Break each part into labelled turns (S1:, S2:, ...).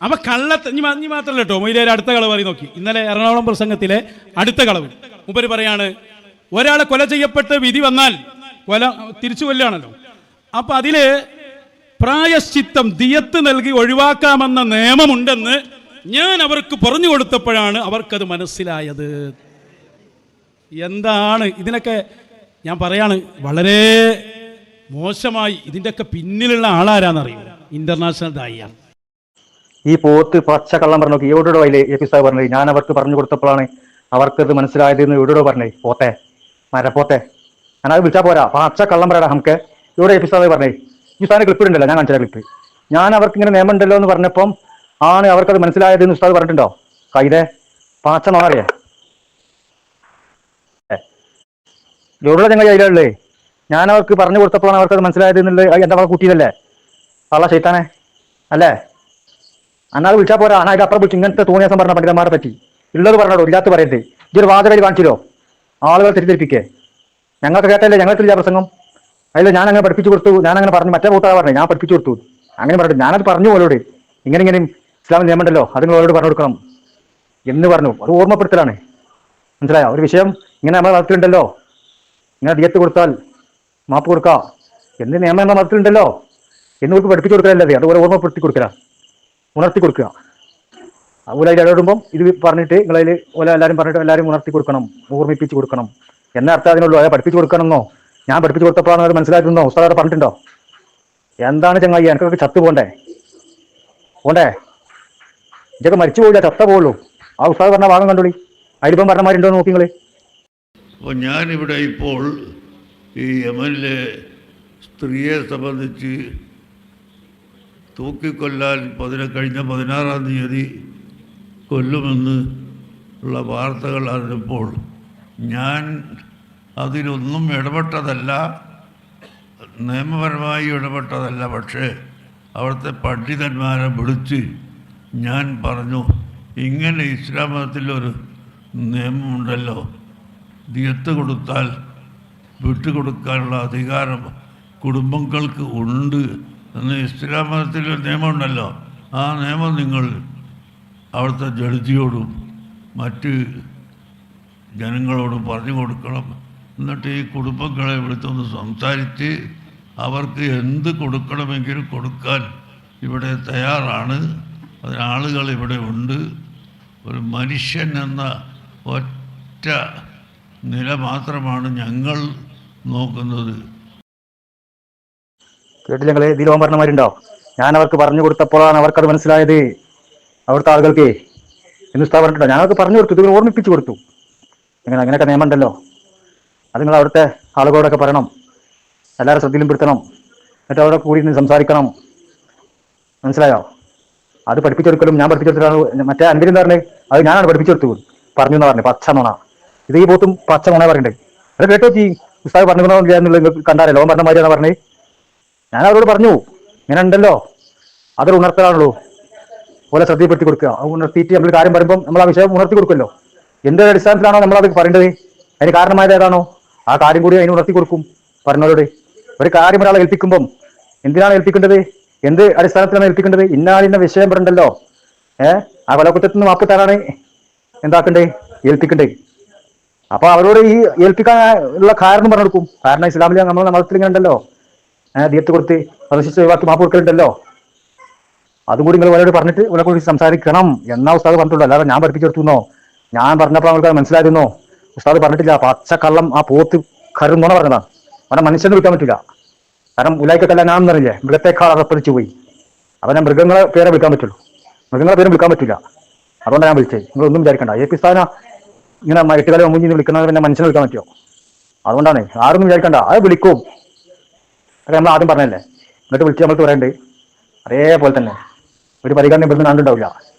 S1: അപ്പൊ ഇനി മാത്രമല്ല കേട്ടോ, മൊയ്ലിയാർ അടുത്ത കളവ് പറയും നോക്കി. ഇന്നലെ എറണാകുളം പ്രസംഗത്തിലെ അടുത്ത കളവ് മൂപ്പര് പറയാണ്, ഒരാളെ കൊല ചെയ്യപ്പെട്ട് വിധി വന്നാൽ കൊല തിരിച്ചു കൊല്ലുകയാണല്ലോ, അപ്പൊ അതില് പ്രായശ്ചിത്തം ദിയത്ത് നൽകി ഒഴിവാക്കാമെന്ന നിയമമുണ്ടെന്ന് ഞാൻ അവർക്ക് പറഞ്ഞു കൊടുത്തപ്പോഴാണ് അവർക്കത് മനസ്സിലായത്. എന്താണ് ഇതിനൊക്കെ ഞാൻ പറയാണ്, വളരെ മോശമായി. ഇതിൻ്റെയൊക്കെ പിന്നിലുള്ള ആളാരാന്നറിയോ? ഇന്റർനാഷണൽ ദായിയാണ്.
S2: ഈ പോത്ത് പച്ച കള്ളം പറഞ്ഞു നോക്കി. എവിടെയോ അതിൽ എപ്പിസോഡ് പറഞ്ഞത് ഞാൻ അവർക്ക് പറഞ്ഞു കൊടുത്തപ്പോഴാണ് അവർക്കത് മനസ്സിലായത് എന്ന് എവിടെയോ പറഞ്ഞേ. പോത്തെ മരപ്പോത്തെ ഞാനത് വിളിച്ചാൽ പോരാ, പച്ച കള്ളം പറയാം. നമുക്ക് ഇവിടെ എപ്പിസോഡ് പറഞ്ഞേ. ഈ സാധനം ക്ലിപ്പ് ഉണ്ടല്ലോ, ഞാൻ കാണിച്ച ക്ലിപ്പ്. ഞാൻ അവർക്ക് ഇങ്ങനെ നിയമം ഉണ്ടല്ലോ എന്ന് പറഞ്ഞപ്പം ആണ് അവർക്കത് മനസ്സിലായത് എന്ന് ഉസ്താദ് പറഞ്ഞിട്ടുണ്ടോ? കൈതേ പാച്ച നോറിയേ എവിടെയുള്ള ഞങ്ങൾ അതിലുള്ളേ. ഞാൻ അവർക്ക് പറഞ്ഞു കൊടുത്തപ്പോഴാണ് അവർക്കത് മനസ്സിലായത് എന്നുള്ളത്. എൻ്റെ അവളെ കൂട്ടിയതല്ലേ കള്ള ശൈത്താനെ അല്ലേ? അന്നാൾ വിളിച്ചാൽ പോരാ. അനാ ഇത് അപ്പുറം വിളിച്ചു ഇങ്ങനത്തെ തോന്നിയാസം പറഞ്ഞ പണ്ഡിതന്മാരെ പറ്റി ഉള്ളത് പറഞ്ഞോ, ഇല്ലാത്ത പറയരുത്. ഇതൊരു വാചകയിൽ കാണിച്ചില്ലോ, ആളുകൾ തെറ്റിദ്ധരിപ്പിക്കേ. ഞങ്ങൾക്ക് കേട്ടല്ലേ, ഞങ്ങൾക്കില്ല പ്രസംഗം. അതിൽ ഞാൻ അങ്ങനെ പഠിപ്പിച്ചു കൊടുത്തു, ഞാൻ അങ്ങനെ പറഞ്ഞു. മറ്റേ കൂട്ടാ പറഞ്ഞേ ഞാൻ പഠിപ്പിച്ചു കൊടുത്തു അങ്ങനെ പറഞ്ഞു. ഞാനത് പറഞ്ഞു ഓരോട്, ഇങ്ങനെ ഇസ്ലാമിൽ നിയമമുണ്ടല്ലോ അത് നിങ്ങൾ ഓരോട് പറഞ്ഞു കൊടുക്കണം എന്ന് പറഞ്ഞു. അത് ഓർമ്മപ്പെടുത്തലാണ്, മനസ്സിലായോ? ഒരു വിഷയം ഇങ്ങനെ നമ്മുടെ മതത്തിലുണ്ടല്ലോ, ഇങ്ങനെ ദിയത്ത് കൊടുത്താൽ മാപ്പ് കൊടുക്കാം എന്ന് നിയമം നമ്മുടെ മതത്തിലുണ്ടല്ലോ എന്ന് പഠിപ്പിച്ചു കൊടുക്കലല്ലേ. അതുപോലെ ഓർമ്മപ്പെടുത്തി കൊടുക്കുക, ഉണർത്തി കൊടുക്കുക. അതുപോലെ അതിൽ ഇടപെടുമ്പം ഇത് പറഞ്ഞിട്ട് നിങ്ങളതിൽ പോലെ എല്ലാവരും പറഞ്ഞിട്ട് എല്ലാവരും ഉണർത്തി കൊടുക്കണം, ഓർമ്മിപ്പിച്ച് കൊടുക്കണം എന്ന അർത്ഥം അതിനുള്ളൂ. അതെ പഠിപ്പിച്ചു കൊടുക്കണമെന്നോ ഞാൻ പഠിപ്പിച്ചു കൊടുത്തപ്പോഴാണ് അത് മനസ്സിലാക്കുന്നോ ഉസ്താദ് പറഞ്ഞിട്ടുണ്ടോ? എന്താണ് ചങ്ങായി, എനിക്കൊക്കെ ചത്തു പോണ്ടേ ഇതൊക്കെ മരിച്ചു പോയില്ല, ചത്ത പോകുള്ളൂ. ആ ഉസ്താദ് പറഞ്ഞ ഭാഗം കണ്ടോളി, അതിലിപ്പം പറഞ്ഞമാരുണ്ടോ നോക്കി നിങ്ങൾ.
S3: അപ്പോൾ ഞാനിവിടെ ഇപ്പോൾ ഈ യമനിലെ സ്ത്രീയെ സംബന്ധിച്ച് തൂക്കിക്കൊല്ലാൻ കഴിഞ്ഞ 16-ാം തീയതി കൊല്ലുമെന്ന് ഉള്ള വാർത്തകൾ അറിഞ്ഞപ്പോൾ ഞാൻ അതിലൊന്നും ഇടപെട്ടതല്ല, നിയമപരമായി ഇടപെട്ടതല്ല. പക്ഷേ അവിടുത്തെ പണ്ഡിതന്മാരെ വിളിച്ച് ഞാൻ പറഞ്ഞു, ഇങ്ങനെ ഇസ്ലാം മതത്തിലൊരു നിയമമുണ്ടല്ലോ, ദിയത്ത് കൊടുത്താൽ വിട്ടുകൊടുക്കാനുള്ള അധികാരം കുടുംബങ്ങൾക്ക് ഉണ്ട് എന്ന് ഇസ്ലാം മതത്തിലൊരു നിയമമുണ്ടല്ലോ. ആ നിയമം നിങ്ങൾ അവിടുത്തെ ജഡ്ജിയോടും മറ്റ് ജനങ്ങളോടും പറഞ്ഞു കൊടുക്കണം. എന്നിട്ട് ഈ കുടുംബങ്ങളെ വിളിച്ചൊന്ന് സംസാരിച്ച് അവർക്ക് എന്ത് കൊടുക്കണമെങ്കിലും കൊടുക്കാൻ ഇവിടെ തയ്യാറാണ്. അതിനാളുകൾ ഇവിടെ ഉണ്ട്. ഒരു മനുഷ്യൻ എന്ന ഒറ്റ നില മാത്രമാണ് ഞങ്ങൾ നോക്കുന്നത്.
S2: കേട്ടില്ല നിങ്ങൾ? ഇതിലോൻ പറഞ്ഞമാരുണ്ടോ? ഞാൻ അവർക്ക് പറഞ്ഞു കൊടുത്തപ്പോഴാണ് അവർക്കത് മനസ്സിലായത്, അവിടുത്തെ ആളുകൾക്ക് എന്ന് ഉസ്താദ് പറഞ്ഞിട്ടുണ്ടോ? ഞാനവർക്ക് പറഞ്ഞു കൊടുത്തു, ഇത് ഓർമ്മിപ്പിച്ചു കൊടുത്തു. അങ്ങനെയൊക്കെ നിയമം ഉണ്ടല്ലോ, അത് നിങ്ങൾ അവിടുത്തെ ആളുകളോടൊക്കെ പറയണം, എല്ലാവരും ശ്രദ്ധയിലും പെടുത്തണം, എന്നിട്ട് അവിടെ കൂടി നിന്ന് സംസാരിക്കണം, മനസ്സിലായോ? അത് പഠിപ്പിച്ചെടുക്കലും ഞാൻ പഠിപ്പിച്ചെടുത്തിട്ടാണ്. മറ്റേ അൻപതിൽ എന്താ പറഞ്ഞത്? അത് ഞാനാണ് പഠിപ്പിച്ചെടുത്തു പറഞ്ഞു എന്ന് പറഞ്ഞു. പച്ച നുണ. ഇത് ഈ പോത്തും പച്ച നുണ പറയണ്ടേ? അത് കേട്ടോ ഈ ഉസ്താദ് പറഞ്ഞുകൊണ്ടെന്നുള്ളത് കണ്ടാലേ ലോകം പറഞ്ഞ മാതിരിയാണ് പറഞ്ഞത്. ഞാൻ അവരോട് പറഞ്ഞു, ഇങ്ങനെ ഉണ്ടല്ലോ, അതൊരു ഉണർത്തലാണല്ലോ, പോലെ ശ്രദ്ധപ്പെടുത്തി കൊടുക്കുക. ഉണർത്തിയിട്ട് നമ്മൾ കാര്യം പറയുമ്പോൾ നമ്മൾ ആ വിഷയം ഉണർത്തി കൊടുക്കുമല്ലോ. എന്തൊരു അടിസ്ഥാനത്തിലാണോ നമ്മളത് പറയേണ്ടത്, അതിന് കാരണമായത് ഏതാണോ ആ കാര്യം കൂടി അതിന് ഉണർത്തി കൊടുക്കും പറഞ്ഞവരോട്. ഒരു കാര്യം ഒരാളെ ഏൽപ്പിക്കുമ്പം എന്തിനാണ് ഏൽപ്പിക്കേണ്ടത്, എന്ത് അടിസ്ഥാനത്തിലാണ് ഏൽപ്പിക്കേണ്ടത്, ഇന്നാലിന്ന വിഷയം പറഞ്ഞല്ലോ, ആ കൊലക്കുറ്റത്തിൽ നിന്ന് മാപ്പ് തരാണ് എന്താക്കണ്ടേ, ഏൽപ്പിക്കണ്ടേ. അപ്പൊ അവരോട് ഈ ഏൽപ്പിക്കാൻ ഉള്ള കാരണം പറഞ്ഞു കൊടുക്കും. കാരണം ഇസ്ലാമിൽ നമ്മൾ മതത്തിൽ ഇങ്ങനെ ഉണ്ടല്ലോ, ദിയത്ത് കൊടുത്ത് പ്രദർശിച്ച് ഒഴിവാക്കി മാപ്പ് കൊടുക്കലുണ്ടല്ലോ, അതും കൂടി നിങ്ങൾ അവരോട് പറഞ്ഞിട്ട് ഇവരെ കുറിച്ച് സംസാരിക്കണം എന്നാ ഉസ്താദ് പറഞ്ഞിട്ടുള്ളൂ. അല്ലാതെ ഞാൻ പഠിപ്പിച്ചെടുത്തുന്നോ ഞാൻ പറഞ്ഞപ്പോൾ അവർക്ക് മനസ്സിലായിരുന്നോ ഉസ്താദ് പറഞ്ഞിട്ടില്ല. പച്ചക്കള്ളം ആ പോത്ത് കരുന്നോണ പറഞ്ഞതാണ്. അവനെ മനുഷ്യനെ വിൽക്കാൻ പറ്റില്ല. കാരണം ഉലായിക്കത്തല്ല ഞാൻ പറഞ്ഞില്ലേ, മൃഗത്തെക്കാൾ അകപ്പതിച്ചു പോയി. അവനെ മൃഗങ്ങളെ പേരെ വിൽക്കാൻ പറ്റുള്ളൂ, മൃഗങ്ങളെ പേരും വിൽക്കാൻ പറ്റില്ല. അതുകൊണ്ടാണ് ഞാൻ വിളിച്ചത്. നിങ്ങളൊന്നും വിചാരിക്കണ്ട. ഈ പിസ്താന ഇങ്ങനെ എട്ടുകാലം മുന്നിൽ വിളിക്കുന്നത് പിന്നെ മനുഷ്യനെ വിൽക്കാൻ പറ്റുമോ? അതുകൊണ്ടാണ് ആരൊന്നും വിചാരിക്കണ്ട, അത് വിളിക്കും. അതൊക്കെ നമ്മൾ ആദ്യം പറഞ്ഞല്ലേ, എന്നിട്ട് വിളിച്ച് നമ്മൾ പറയണ്ട്. അതേപോലെ തന്നെ ഒരു പരിഗണന ഇവിടുന്ന് കണ്ടുണ്ടാവില്ല,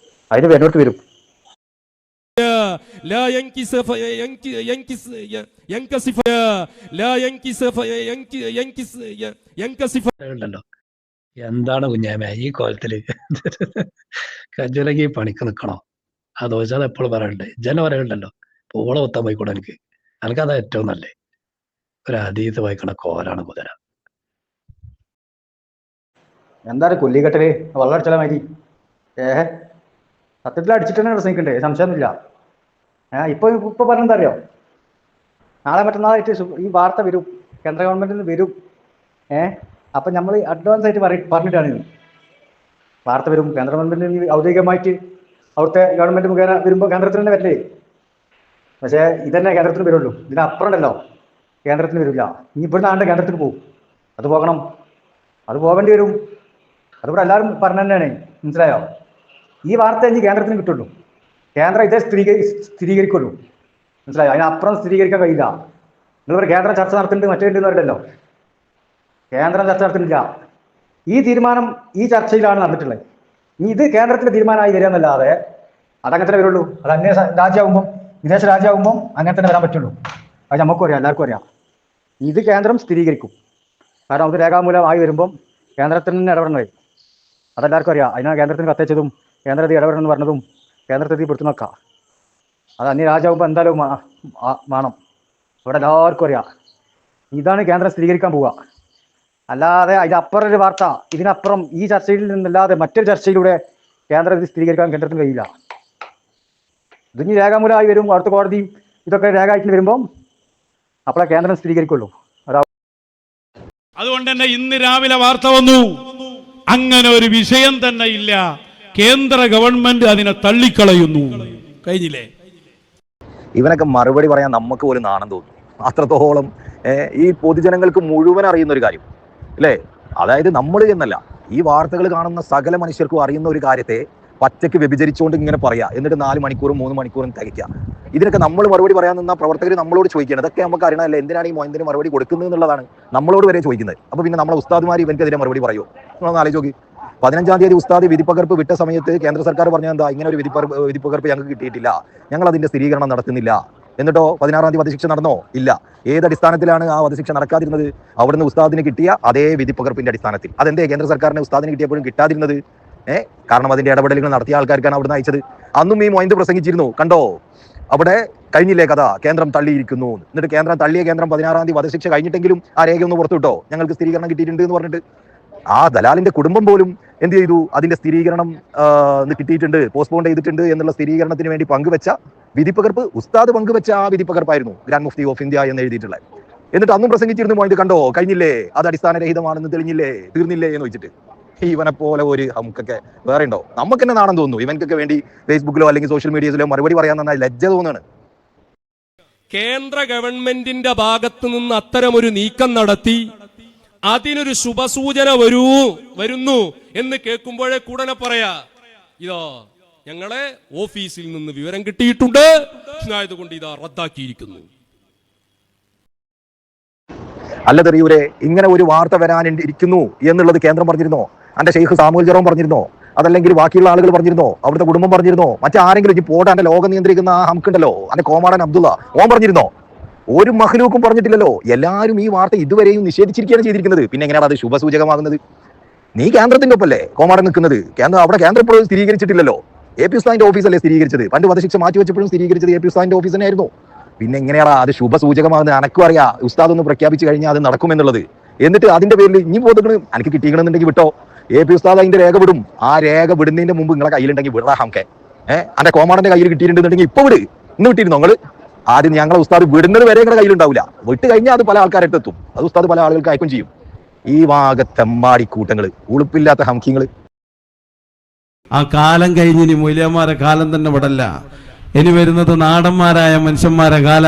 S2: അതിന് വരുന്നിടത്ത് വരും.
S4: എന്താണ് കുഞ്ഞാമ ഈ കോലത്തില് കജ്ജലങ്ങി പണിക്ക് നിക്കണോ? അത് ചോദിച്ചാൽ എപ്പോഴും പറയണ്ടേ, ജന പറയണ്ടല്ലോ പൂള ഒത്താൻ പോയിക്കൂടെ എനിക്കതാ ഏറ്റവും നല്ലേ. ഒരു അതീത് വായിക്കണ കോലാണ് കുതിര.
S2: എന്താണ് കൊല്ലിക്കെട്ടല്, വെള്ളമടിച്ചാൽ മതി. സത്യത്തിൽ അടിച്ചിട്ട് തന്നെ പ്രസംഗിക്കണ്ടേ, സംശയമൊന്നുമില്ല. ഇപ്പോൾ പറഞ്ഞെന്താ അറിയോ, നാളെ മറ്റന്നാളായിട്ട് ഈ വാർത്ത വരും, കേന്ദ്ര ഗവൺമെന്റിൽ നിന്ന് വരും. അപ്പം നമ്മൾ അഡ്വാൻസ് ആയിട്ട് പറഞ്ഞിട്ടാണ് വാർത്ത വരും. കേന്ദ്ര ഗവൺമെന്റിൽ നിന്ന് ഔദ്യോഗികമായിട്ട് അവിടുത്തെ ഗവൺമെന്റ് മുഖേന വരുമ്പോൾ കേന്ദ്രത്തിൽ തന്നെ വരില്ലേ. പക്ഷേ ഇതന്നെ കേന്ദ്രത്തിന് വരുള്ളൂ, ഇതിനപ്പുറം ഉണ്ടല്ലോ കേന്ദ്രത്തിന് വരില്ല. ഇനി ഇവിടുന്ന് ആണ്ട് കേന്ദ്രത്തിന് പോകും, അത് പോകണം, അത് പോകേണ്ടി വരും. അതിവിടെ എല്ലാവരും പറഞ്ഞു തന്നെയാണ്, മനസ്സിലായോ? ഈ വാർത്ത ഇനി കേന്ദ്രത്തിന് കിട്ടുള്ളൂ, കേന്ദ്രം ഇതേ സ്ഥിരീകരിക്കുള്ളൂ, മനസ്സിലായോ? അതിനപ്പുറം സ്ഥിരീകരിക്കാൻ കഴിയില്ല. നിങ്ങളിവിടെ കേന്ദ്രം ചർച്ച നടത്തുന്നുണ്ട്, മറ്റേ ഉണ്ടെന്ന് പറയല്ലോ. കേന്ദ്രം ചർച്ച നടത്തുന്നില്ല, ഈ തീരുമാനം ഈ ചർച്ചയിലാണ് നടന്നിട്ടുള്ളത്. ഇനി ഇത് കേന്ദ്രത്തിന്റെ തീരുമാനമായി വരിക എന്നല്ലാതെ അതങ്ങനെ തന്നെ വരുള്ളൂ. അത് അന്യ രാജ്യമാകുമ്പം, വിദേശ രാജ്യമാകുമ്പം അങ്ങനെ തന്നെ വരാൻ പറ്റുള്ളൂ. അത് നമുക്കും അറിയാം, എല്ലാവർക്കും അറിയാം. ഇത് കേന്ദ്രം സ്ഥിരീകരിക്കും. കാരണം അത് രേഖാമൂലമായി വരുമ്പം കേന്ദ്രത്തിൽ നിന്ന് ഇടപെടണേ, അതെല്ലാവർക്കും അറിയാം. അതിനാണ് കേന്ദ്രത്തിന് കത്തയച്ചതും കേന്ദ്രത്തിൽ ഇടപെടണമെന്ന് പറഞ്ഞതും കേന്ദ്രത്തിൽ പെടുത്തു നോക്കാം. അത് അന്യ രാജ്യമാകുമ്പോൾ എന്തായാലും വേണം, ഇവിടെ എല്ലാവർക്കും അറിയാം. ഇതാണ് കേന്ദ്രം സ്ഥിരീകരിക്കാൻ പോവുക. അല്ലാതെ ഇതിനപ്പുറം ഒരു വാർത്ത, ഇതിനപ്പുറം ഈ ചർച്ചയിൽ നിന്നല്ലാതെ മറ്റൊരു ചർച്ചയിലൂടെ കേന്ദ്രം ഇത് സ്ഥിരീകരിക്കാൻ കേന്ദ്രത്തിന് കഴിയില്ല. ഇതിന് രേഖാമൂലമായി വരും, അടുത്ത കോടതി ഇതൊക്കെ രേഖയായിട്ട് വരുമ്പം അപ്പോഴേ കേന്ദ്രം സ്ഥിരീകരിക്കുള്ളൂ.
S1: അതുകൊണ്ട് തന്നെ ഇന്ന് രാവിലെ വാർത്ത വന്നു, അങ്ങനെ ഒരു വിഷയം തന്നെ ഇല്ല, കേന്ദ്ര ഗവൺമെന്റ് അതിനെ തള്ളിക്കളയുന്നു. കഴിഞ്ഞില്ലേ?
S5: ഇവനൊക്കെ മറുപടി പറയാൻ നമുക്ക് പോലും നാണം തോന്നും. അത്രത്തോളം ഈ പൊതുജനങ്ങൾക്ക് മുഴുവൻ അറിയുന്ന ഒരു കാര്യം അല്ലേ? അതായത് നമ്മൾ എന്നല്ല, ഈ വാർത്തകൾ കാണുന്ന സകല മനുഷ്യർക്കും അറിയുന്ന ഒരു കാര്യത്തെ പച്ചയ്ക്ക് വ്യഭിചരിച്ചുകൊണ്ട് ഇങ്ങനെ പറയാ, എന്നിട്ട് 4 മണിക്കൂറും 3 മണിക്കൂറും തികയ്ക്കുക. ഇതിനൊക്കെ നമ്മൾ മറുപടി പറയാൻ നിന്ന പ്രവർത്തകർ നമ്മളോട് ചോദിക്കുകയാണ്. ഇതൊക്കെ നമുക്ക് അറിയണമല്ലേ, എന്തിനാണ് ഈ മോയന്തിന് മറുപടി കൊടുക്കുന്നത് എന്നുള്ളതാണ് നമ്മളോട് വരെ ചോദിക്കുന്നത്. അപ്പോൾ പിന്നെ നമ്മളെ ഉസ്താദുമാർ ഇവൻക്കെതിരെ മറുപടി പറയുമോ? നമ്മളൊന്ന് ആലോചിച്ച് നോക്കി. 15-ാം തീയതി ഉസ്താദ് വിധിപ്പകർപ്പ് വിട്ട സമയത്ത് കേന്ദ്ര സർക്കാർ പറഞ്ഞത് എന്താ? ഇങ്ങനെ ഒരു വിധിപ്പകർപ്പ് ഞങ്ങൾക്ക് കിട്ടിയിട്ടില്ല, ഞങ്ങൾ അതിന്റെ സ്ഥിരീകരണം നടത്തുന്നില്ല. എന്നിട്ടോ 16-ാം തീയതി വധശിക്ഷ നടന്നോ? ഇല്ല. ഏതടിസ്ഥാനത്തിലാണ് ആ വധശിക്ഷ നടക്കാതിരുന്നത്? അവിടുന്ന് ഉസ്താദിന് കിട്ടിയ അതേ വിധിപ്പകർപ്പിന്റെ അടിസ്ഥാനത്തിൽ. അതെന്തേ കേന്ദ്ര സർക്കാരിന് ഉസ്താദിന് കിട്ടിയപ്പോഴും കിട്ടാതിരുന്നത്? കാരണം അതിന്റെ ഇടപെടലുകൾ നടത്തിയ ആൾക്കാർക്കാണ് അവിടുന്ന് അയച്ചത്. അന്നും ഈ മൊയ്ന്ത് പ്രസംഗിച്ചിരുന്നു, കണ്ടോ അവിടെ കഴിഞ്ഞില്ലേ കഥ, കേന്ദ്രം തള്ളിയിരിക്കുന്നു. എന്നിട്ട് കേന്ദ്രം തള്ളിയ കേന്ദ്രം 16-ാം തീയതി വധശിക്ഷ കഴിഞ്ഞിട്ടെങ്കിലും ആ രേഖ ഒന്ന് പുറത്തു വിട്ടോ, ഞങ്ങൾക്ക് സ്ഥിരീകരണം കിട്ടിയിട്ടുണ്ട് എന്ന് പറഞ്ഞിട്ട്. ആ ദലാലിന്റെ കുടുംബം പോലും എന്ത് ചെയ്തു? അതിന്റെ സ്ഥിരീകരണം കിട്ടിയിട്ടുണ്ട്, പോസ്റ്റ്പോൺ ചെയ്തിട്ടുണ്ട് എന്നുള്ള സ്ഥിരീകരണത്തിന് വേണ്ടി പങ്കുവെച്ച വിധിപ്പകർപ്പ്, ഉസ്താദ് പങ്കുവെച്ച ആ വിധിപ്പകർപ്പായിരുന്നു ഗ്രാൻഡ് മുഫ്തി ഓഫ് ഇന്ത്യ എന്ന് എഴുതിയിട്ടുള്ളത്. എന്നിട്ട് അന്നും പ്രസംഗിച്ചിരുന്നു, മൊയ്ന്ത് കണ്ടോ കഴിഞ്ഞില്ലേ, അത് അടിസ്ഥാനരഹിതമാണെന്ന് തെളിഞ്ഞില്ലേ, തീർന്നില്ലേ എന്ന് വെച്ചിട്ട്. ഇവനെ പോലെ ഒരു നമുക്കൊക്കെ വേറെ ഉണ്ടോ? നമുക്ക് തന്നെ നാണം തോന്നുന്നു. ഇവൻക്കൊക്കെ വേണ്ടി ഫേസ്ബുക്കിലോ അല്ലെങ്കിൽ സോഷ്യൽ മീഡിയയിലോ മറുപടി പറയാൻ നന്നായി ലജ്ജ തോന്നുകയാണ്.
S6: കേന്ദ്ര ഗവൺമെന്റിന്റെ ഭാഗത്തു നിന്ന് അത്തരമൊരു നീക്കം നടത്തി അതിനൊരു ശുഭസൂചന വരുന്നു എന്ന് കേൾക്കുമ്പോഴേ കൂടനെ പറയാ, ഇതാ ഞങ്ങളെ ഓഫീസിൽ നിന്ന് വിവരം കിട്ടിയിട്ടുണ്ട്, ആയതുകൊണ്ട് ഇതാ റദ്ദാക്കിയിരിക്കുന്നു.
S5: അല്ല തെറിയൂരെ, ഇങ്ങനെ ഒരു വാർത്ത വരാനിരിക്കുന്നു എന്നുള്ളത് കേന്ദ്രം പറഞ്ഞിരുന്നോ? അന്റെ ഷെയ്ഖ് സാമുൽ ജെറോം പറഞ്ഞിരുന്നോ? അതല്ലെങ്കിൽ ബാക്കിയുള്ള ആളുകൾ പറഞ്ഞിരുന്നോ? അവിടുത്തെ കുടുംബം പറഞ്ഞിരുന്നോ? മറ്റാരെങ്കിലും ഈ പോട്ടെ, അന്റെ ലോകം നിയന്ത്രിക്കുന്ന ആ ഹംക്കുണ്ടല്ലോ, അന്റെ കോമാടൻ അബ്ദുള്ള, ഓൻ പറഞ്ഞിരുന്നോ? ഒരു മഹ്ലൂക്കും പറഞ്ഞിട്ടില്ലല്ലോ. എല്ലാവരും ഈ വാർത്ത ഇതുവരെയും നിഷേധിച്ചിരിക്കുകയാണ് ചെയ്തിരിക്കുന്നത്. പിന്നെ എങ്ങനെയാണ് അത് ശുഭസൂചകമാകുന്നത്? നീ കേന്ദ്രത്തിന്റെ ഒപ്പല്ലേ കോമാടൻ നിൽക്കുന്നത്? കേന്ദ്രം ഇപ്പോഴും സ്ഥിരീകരിച്ചിട്ടില്ലല്ലോ. AP ഉസ്താദിന്റെ ഓഫീസല്ലേ സ്ഥിരീകരിച്ചത്? പണ്ട് വധശിക്ഷ മാറ്റിവെച്ചപ്പോഴും സ്ഥിരീകരിച്ചത് AP ഉസ്താദിന്റെ ഓഫീസ് തന്നെയായിരുന്നു. പിന്നെ എങ്ങനെയാണ് അത് ശുഭസൂചകമാകുന്നത്? അനക്കും അറിയാം ഉസ്താദ് ഒന്ന് പ്രഖ്യാപിച്ചു കഴിഞ്ഞാൽ അത് നടക്കുമെന്നുള്ളത്. എന്നിട്ട് അതിന്റെ പേരിൽ ഇനി പോകണം, എനിക്ക് കിട്ടിക്കണമെന്നുണ്ടെങ്കിൽ വിട്ടോ, AP ഉസ്താദ് അതിന്റെ രേഖ വിടും. ആ രേഖ വിടുന്നതിന്റെ മുമ്പ് നിങ്ങളെ കയ്യിലുണ്ടെങ്കിൽ വിടാം. ഹംക്കെ അന്റെ കോമാടന്റെ കയ്യിൽ കിട്ടിയിട്ടുണ്ടെന്നുണ്ടെങ്കിൽ ഇപ്പൊ വിട്. ഇന്ന് വിട്ടിരുന്നു നിങ്ങൾ? ആദ്യം ഞങ്ങളെ ഉസ്താദ് വിടുന്നത് വരെ നിങ്ങളുടെ കയ്യിലുണ്ടാവില്ല. വിട്ട് കഴിഞ്ഞാൽ അത് പല ആൾക്കാരുടെ എത്തും. അത് ഉസ്താദ് പല ആളുകൾക്ക് അയക്കും ചെയ്യും. ഈ വാഗത്തെമ്മാടി കൂട്ടങ്ങള്, ഉളുപ്പില്ലാത്ത ഹംക്കിങ്ങള്.
S7: ആ കാലം കഴിഞ്ഞിനി മൊയ്ലിയന്മാരെ കാലം തന്നെ വിടല്ല. ഇനി വരുന്നത് നാടന്മാരായ മനുഷ്യന്മാരെ കാല.